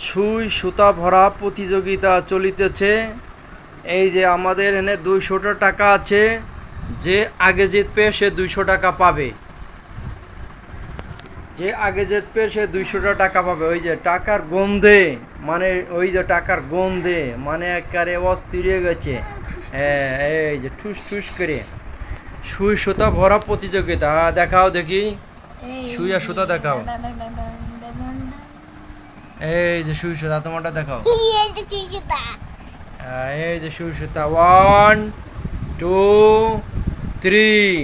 সুই সুতা ভরা প্রতিযোগিতা চলিতেছে। এই যে আমাদের এখানে 200 টাকা আছে, যে আগে জিতবে সে 200 টাকা পাবে। যে আগে জিতবে সে 200 টাকা পাবে। ওই যে টাকার গন্ধে, মানে ওই যে টাকার গন্ধে মানে একেবারে অস্থির হয়ে গেছে। হ্যাঁ, এই যে ঠুস ঠুস করে সুই সুতা ভরা প্রতিযোগিতা। দেখাও দেখি, সুই আর সুতা দেখাও। এই যে সুই সুতা, তোমারটা দেখাও। এই যে সুই সুতা, 1 2 3।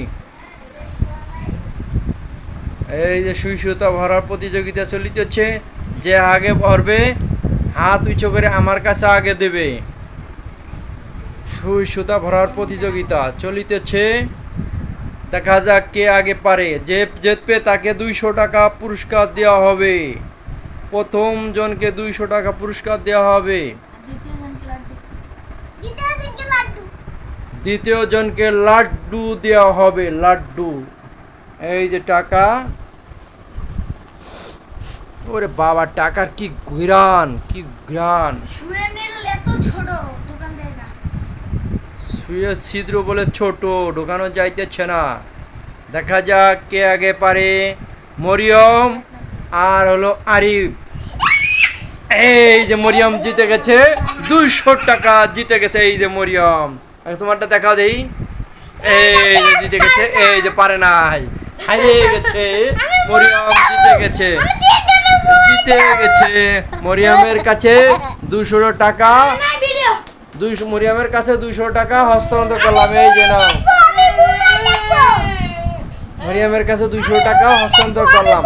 এই যে সুই সুতা ভরার প্রতিযোগিতা চলিতেছে। যে আগে ভরবে হাত উঁচু করে আমার কাছে আগে দেবে। সুই সুতা ভরার প্রতিযোগিতা চলিতেছে। দেখা যাক কে আগে পারে। যে জিতবে তাকে 200 টাকা পুরস্কার দেওয়া হবে। প্রথম জনকে 200 টাকা পুরস্কার দেওয়া হবে। দ্বিতীয় জনকে লাড্ডু দেওয়া হবে, লাড্ডু। এই যে টাকা। ওরে বাবা, টাকার কি ঘ্রাণ, কি ঘ্রাণ! সুইয়ের ছিদ্র বলে ছোট, ঢোকানো যাইতেছে না। দেখা যাক কে আগে পারে। মরিয়ম আর হলো আরিফ। এই যে মরিয়ম জিতে গেছে, 200 টাকা জিতে গেছে। এই যে মরিয়ম, তোমারটা দেখাও দেই। এই যে জিতে গেছে, এই যে পারে নাই, হারিয়ে গেছে। মরিয়ম জিতে গেছে, জিতে গেছে। মরিয়মের কাছে 200 টাকা, মরিয়মের কাছে 200 টাকা হস্তান্তর করলাম। এই যে নাও, মরিয়মের কাছে 200 টাকা হস্তান্তর করলাম।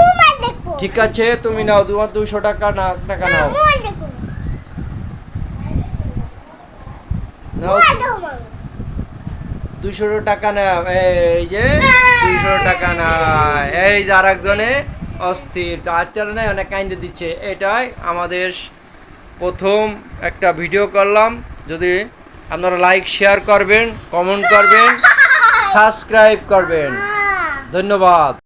ঠিক আছে, তুমি নাও, তোমার 200 টাকা টাকা নাও। নাও 200 টাকা নাও। এই যে 200 টাকা না। এই যে আর একজনে অস্থির, আজকাল না অনেক কাইন্দে দিচ্ছে। এটাই আমাদের প্রথম একটা ভিডিও করলাম। যদি আপনারা লাইক শেয়ার করবেন, কমেন্ট করবেন, সাবস্ক্রাইব করবেন। ধন্যবাদ।